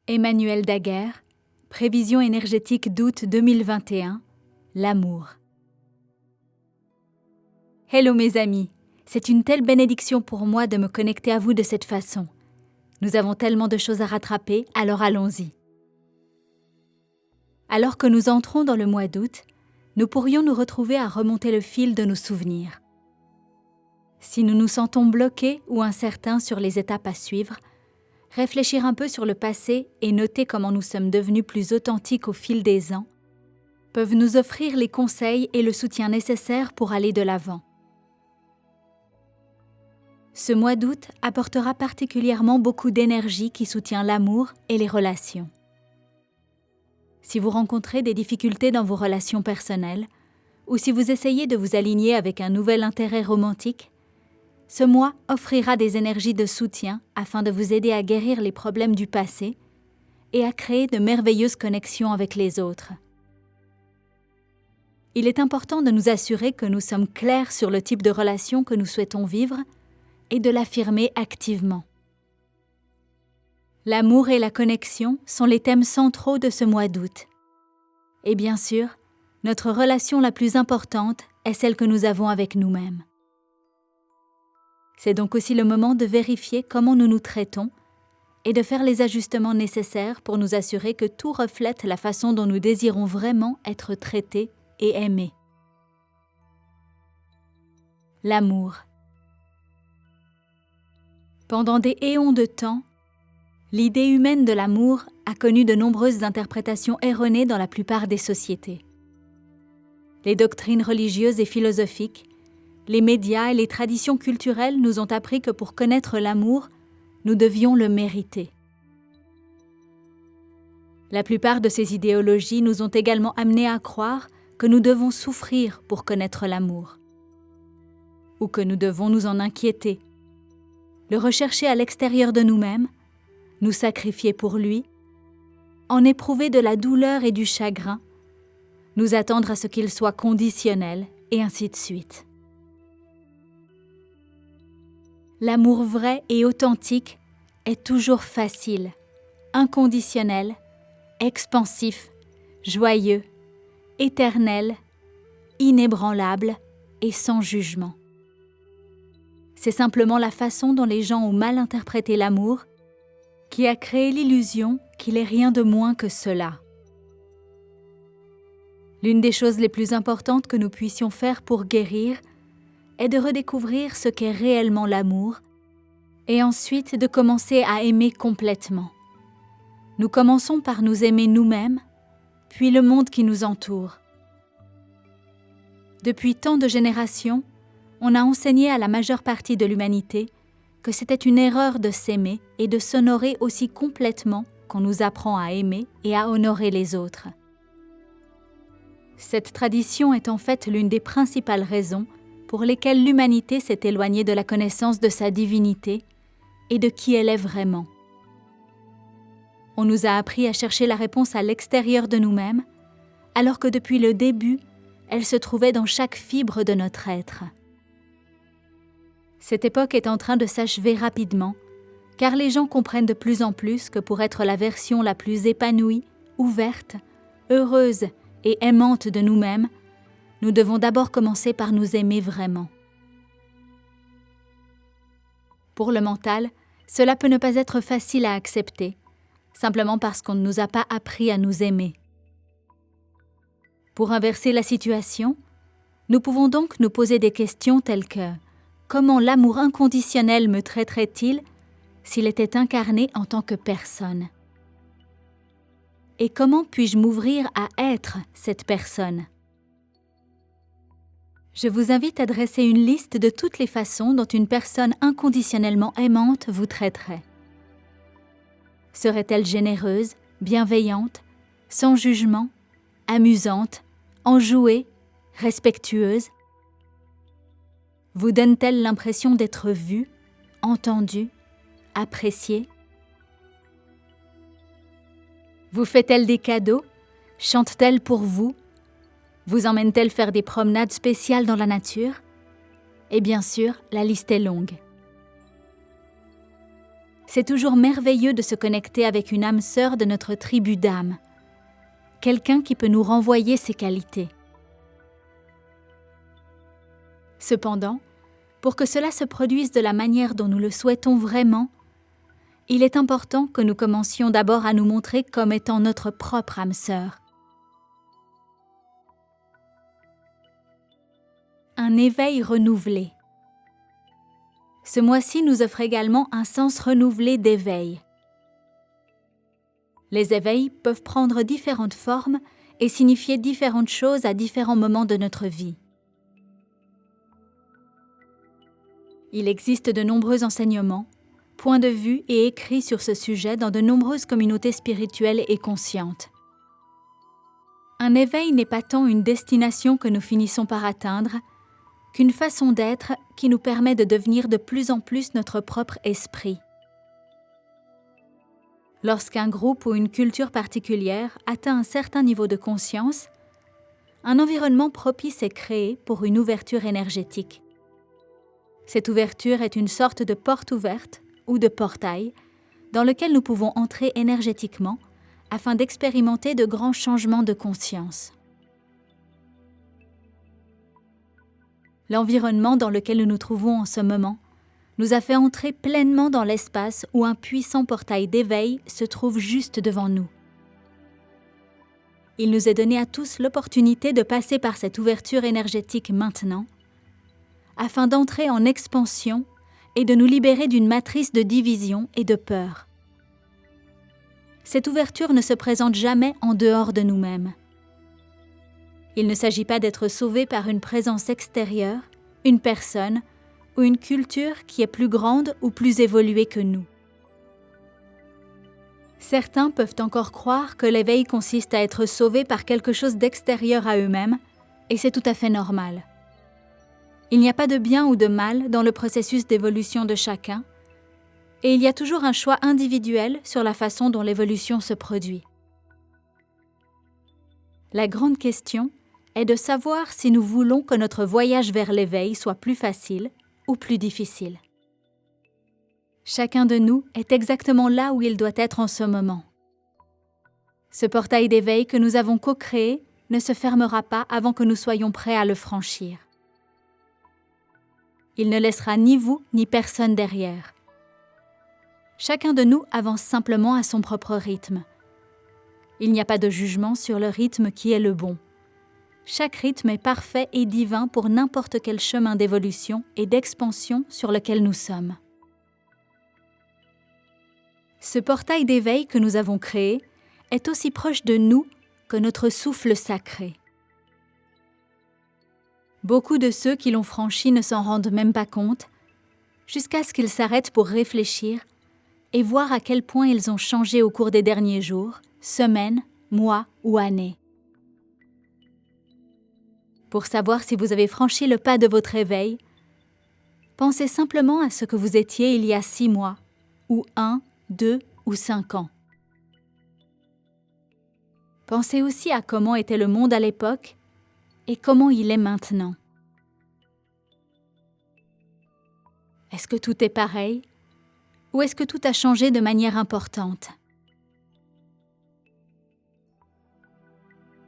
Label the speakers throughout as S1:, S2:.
S1: Emmanuel Daguerre, prévision énergétique d'août 2021, l'amour. Hello mes amis, c'est une telle bénédiction pour moi de me connecter à vous de cette façon. Nous avons tellement de choses à rattraper, alors allons-y. Alors que nous entrons dans le mois d'août, nous pourrions nous retrouver à remonter le fil de nos souvenirs. Si nous nous sentons bloqués ou incertains sur les étapes à suivre, réfléchir un peu sur le passé et noter comment nous sommes devenus plus authentiques au fil des ans peuvent nous offrir les conseils et le soutien nécessaires pour aller de l'avant. Ce mois d'août apportera particulièrement beaucoup d'énergie qui soutient l'amour et les relations. Si vous rencontrez des difficultés dans vos relations personnelles, ou si vous essayez de vous aligner avec un nouvel intérêt romantique, ce mois offrira des énergies de soutien afin de vous aider à guérir les problèmes du passé et à créer de merveilleuses connexions avec les autres. Il est important de nous assurer que nous sommes clairs sur le type de relation que nous souhaitons vivre et de l'affirmer activement. L'amour et la connexion sont les thèmes centraux de ce mois d'août. Et bien sûr, notre relation la plus importante est celle que nous avons avec nous-mêmes. C'est donc aussi le moment de vérifier comment nous nous traitons et de faire les ajustements nécessaires pour nous assurer que tout reflète la façon dont nous désirons vraiment être traités et aimés. L'amour. Pendant des éons de temps, l'idée humaine de l'amour a connu de nombreuses interprétations erronées dans la plupart des sociétés. Les doctrines religieuses et philosophiques, les médias et les traditions culturelles nous ont appris que pour connaître l'amour, nous devions le mériter. La plupart de ces idéologies nous ont également amenés à croire que nous devons souffrir pour connaître l'amour, ou que nous devons nous en inquiéter, le rechercher à l'extérieur de nous-mêmes, nous sacrifier pour lui, en éprouver de la douleur et du chagrin, nous attendre à ce qu'il soit conditionnel, et ainsi de suite. L'amour vrai et authentique est toujours facile, inconditionnel, expansif, joyeux, éternel, inébranlable et sans jugement. C'est simplement la façon dont les gens ont mal interprété l'amour qui a créé l'illusion qu'il est rien de moins que cela. L'une des choses les plus importantes que nous puissions faire pour guérir est de redécouvrir ce qu'est réellement l'amour et ensuite de commencer à aimer complètement. Nous commençons par nous aimer nous-mêmes, puis le monde qui nous entoure. Depuis tant de générations, on a enseigné à la majeure partie de l'humanité que c'était une erreur de s'aimer et de s'honorer aussi complètement qu'on nous apprend à aimer et à honorer les autres. Cette tradition est en fait l'une des principales raisons pour lesquelles l'humanité s'est éloignée de la connaissance de sa divinité et de qui elle est vraiment. On nous a appris à chercher la réponse à l'extérieur de nous-mêmes, alors que depuis le début, elle se trouvait dans chaque fibre de notre être. Cette époque est en train de s'achever rapidement, car les gens comprennent de plus en plus que pour être la version la plus épanouie, ouverte, heureuse et aimante de nous-mêmes, nous devons d'abord commencer par nous aimer vraiment. Pour le mental, cela peut ne pas être facile à accepter, simplement parce qu'on ne nous a pas appris à nous aimer. Pour inverser la situation, nous pouvons donc nous poser des questions telles que « Comment l'amour inconditionnel me traiterait-il s'il était incarné en tant que personne ?» Et comment puis-je m'ouvrir à être cette personne ? Je vous invite à dresser une liste de toutes les façons dont une personne inconditionnellement aimante vous traiterait. Serait-elle généreuse, bienveillante, sans jugement, amusante, enjouée, respectueuse ? Vous donne-t-elle l'impression d'être vue, entendue, appréciée ? Vous fait-elle des cadeaux ? Chante-t-elle pour vous ? Vous emmène-t-elle faire des promenades spéciales dans la nature ? Et bien sûr, la liste est longue. C'est toujours merveilleux de se connecter avec une âme sœur de notre tribu d'âmes, quelqu'un qui peut nous renvoyer ses qualités. Cependant, pour que cela se produise de la manière dont nous le souhaitons vraiment, il est important que nous commencions d'abord à nous montrer comme étant notre propre âme sœur. Un éveil renouvelé. Ce mois-ci nous offre également un sens renouvelé d'éveil. Les éveils peuvent prendre différentes formes et signifier différentes choses à différents moments de notre vie. Il existe de nombreux enseignements, points de vue et écrits sur ce sujet dans de nombreuses communautés spirituelles et conscientes. Un éveil n'est pas tant une destination que nous finissons par atteindre, qu'une façon d'être qui nous permet de devenir de plus en plus notre propre esprit. Lorsqu'un groupe ou une culture particulière atteint un certain niveau de conscience, un environnement propice est créé pour une ouverture énergétique. Cette ouverture est une sorte de porte ouverte ou de portail dans lequel nous pouvons entrer énergétiquement afin d'expérimenter de grands changements de conscience. L'environnement dans lequel nous nous trouvons en ce moment nous a fait entrer pleinement dans l'espace où un puissant portail d'éveil se trouve juste devant nous. Il nous est donné à tous l'opportunité de passer par cette ouverture énergétique maintenant, afin d'entrer en expansion et de nous libérer d'une matrice de division et de peur. Cette ouverture ne se présente jamais en dehors de nous-mêmes. Il ne s'agit pas d'être sauvé par une présence extérieure, une personne ou une culture qui est plus grande ou plus évoluée que nous. Certains peuvent encore croire que l'éveil consiste à être sauvé par quelque chose d'extérieur à eux-mêmes, et c'est tout à fait normal. Il n'y a pas de bien ou de mal dans le processus d'évolution de chacun, et il y a toujours un choix individuel sur la façon dont l'évolution se produit. La grande question est de savoir si nous voulons que notre voyage vers l'éveil soit plus facile ou plus difficile. Chacun de nous est exactement là où il doit être en ce moment. Ce portail d'éveil que nous avons co-créé ne se fermera pas avant que nous soyons prêts à le franchir. Il ne laissera ni vous ni personne derrière. Chacun de nous avance simplement à son propre rythme. Il n'y a pas de jugement sur le rythme qui est le bon. Chaque rythme est parfait et divin pour n'importe quel chemin d'évolution et d'expansion sur lequel nous sommes. Ce portail d'éveil que nous avons créé est aussi proche de nous que notre souffle sacré. Beaucoup de ceux qui l'ont franchi ne s'en rendent même pas compte, jusqu'à ce qu'ils s'arrêtent pour réfléchir et voir à quel point ils ont changé au cours des derniers jours, semaines, mois ou années. Pour savoir si vous avez franchi le pas de votre éveil, pensez simplement à ce que vous étiez il y a 6 mois, ou 1, 2 ou 5 ans. Pensez aussi à comment était le monde à l'époque et comment il est maintenant. Est-ce que tout est pareil ou est-ce que tout a changé de manière importante?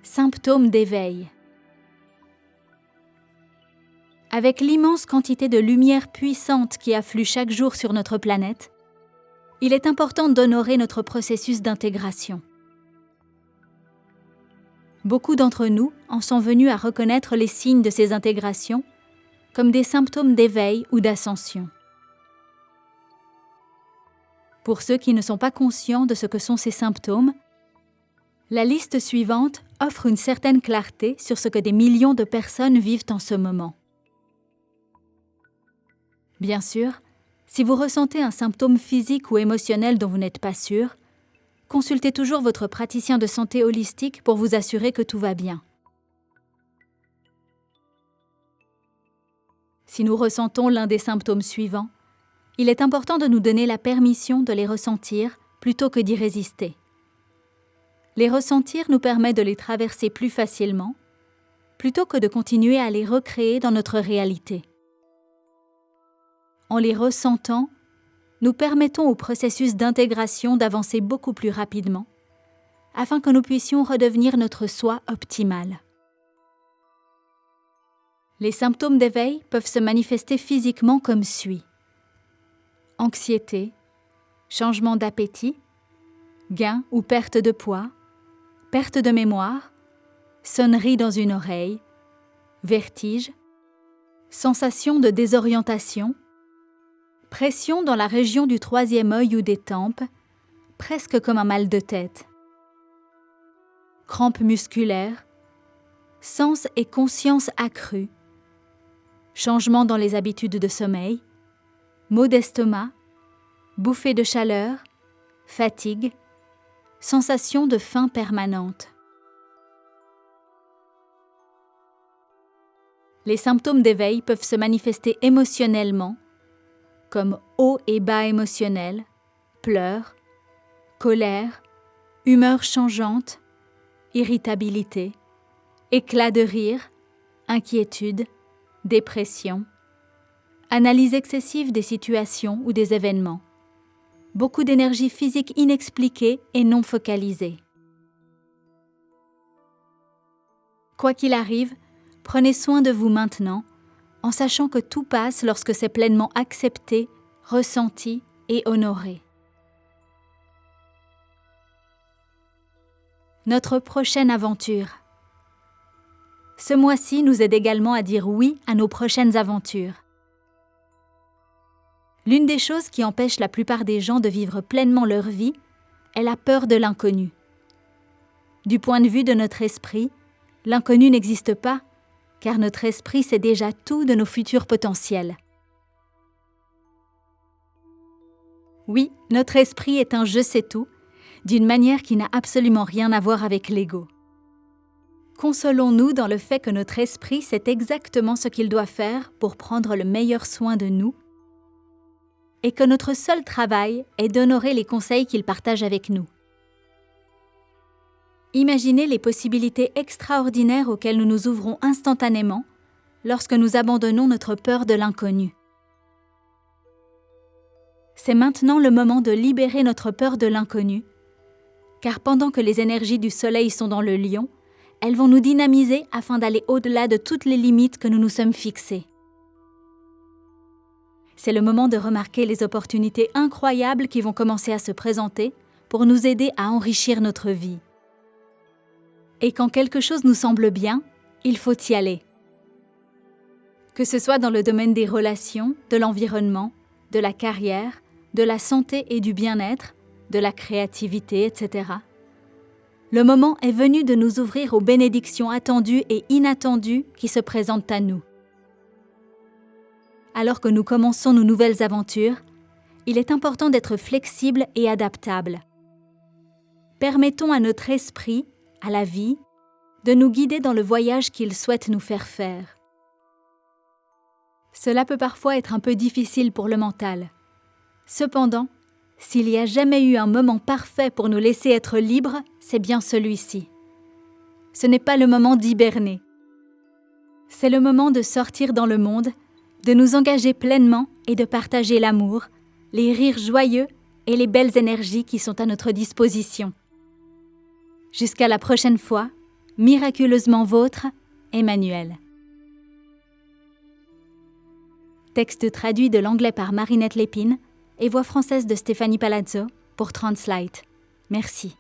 S1: Symptômes d'éveil. Avec l'immense quantité de lumière puissante qui afflue chaque jour sur notre planète, il est important d'honorer notre processus d'intégration. Beaucoup d'entre nous en sont venus à reconnaître les signes de ces intégrations comme des symptômes d'éveil ou d'ascension. Pour ceux qui ne sont pas conscients de ce que sont ces symptômes, la liste suivante offre une certaine clarté sur ce que des millions de personnes vivent en ce moment. Bien sûr, si vous ressentez un symptôme physique ou émotionnel dont vous n'êtes pas sûr, consultez toujours votre praticien de santé holistique pour vous assurer que tout va bien. Si nous ressentons l'un des symptômes suivants, il est important de nous donner la permission de les ressentir plutôt que d'y résister. Les ressentir nous permet de les traverser plus facilement, plutôt que de continuer à les recréer dans notre réalité. En les ressentant, nous permettons au processus d'intégration d'avancer beaucoup plus rapidement, afin que nous puissions redevenir notre soi optimal. Les symptômes d'éveil peuvent se manifester physiquement comme suit. Anxiété, changement d'appétit, gain ou perte de poids, perte de mémoire, sonnerie dans une oreille, vertige, sensation de désorientation, pression dans la région du troisième œil ou des tempes, presque comme un mal de tête, crampes musculaires, sens et conscience accrus, changement dans les habitudes de sommeil, maux d'estomac, bouffées de chaleur, fatigue, sensation de faim permanente. Les symptômes d'éveil peuvent se manifester émotionnellement, comme haut et bas émotionnels, pleurs, colère, humeur changeante, irritabilité, éclat de rire, inquiétude, dépression, analyse excessive des situations ou des événements, beaucoup d'énergie physique inexpliquée et non focalisée. Quoi qu'il arrive, prenez soin de vous maintenant, en sachant que tout passe lorsque c'est pleinement accepté, ressenti et honoré. Notre prochaine aventure. Ce mois-ci nous aide également à dire oui à nos prochaines aventures. L'une des choses qui empêche la plupart des gens de vivre pleinement leur vie est la peur de l'inconnu. Du point de vue de notre esprit, l'inconnu n'existe pas, car notre esprit sait déjà tout de nos futurs potentiels. Oui, notre esprit est un je sais tout, d'une manière qui n'a absolument rien à voir avec l'ego. Consolons-nous dans le fait que notre esprit sait exactement ce qu'il doit faire pour prendre le meilleur soin de nous et que notre seul travail est d'honorer les conseils qu'il partage avec nous. Imaginez les possibilités extraordinaires auxquelles nous nous ouvrons instantanément lorsque nous abandonnons notre peur de l'inconnu. C'est maintenant le moment de libérer notre peur de l'inconnu, car pendant que les énergies du soleil sont dans le lion, elles vont nous dynamiser afin d'aller au-delà de toutes les limites que nous nous sommes fixées. C'est le moment de remarquer les opportunités incroyables qui vont commencer à se présenter pour nous aider à enrichir notre vie. Et quand quelque chose nous semble bien, il faut y aller. Que ce soit dans le domaine des relations, de l'environnement, de la carrière, de la santé et du bien-être, de la créativité, etc. Le moment est venu de nous ouvrir aux bénédictions attendues et inattendues qui se présentent à nous. Alors que nous commençons nos nouvelles aventures, il est important d'être flexible et adaptable. Permettons à notre esprit, à la vie, de nous guider dans le voyage qu'il souhaite nous faire faire. Cela peut parfois être un peu difficile pour le mental. Cependant, s'il n'y a jamais eu un moment parfait pour nous laisser être libres, c'est bien celui-ci. Ce n'est pas le moment d'hiberner. C'est le moment de sortir dans le monde, de nous engager pleinement et de partager l'amour, les rires joyeux et les belles énergies qui sont à notre disposition. Jusqu'à la prochaine fois, miraculeusement vôtre, Emmanuel. Texte traduit de l'anglais par Marinette Lépine et voix française de Stéphanie Palazzo pour Translate. Merci.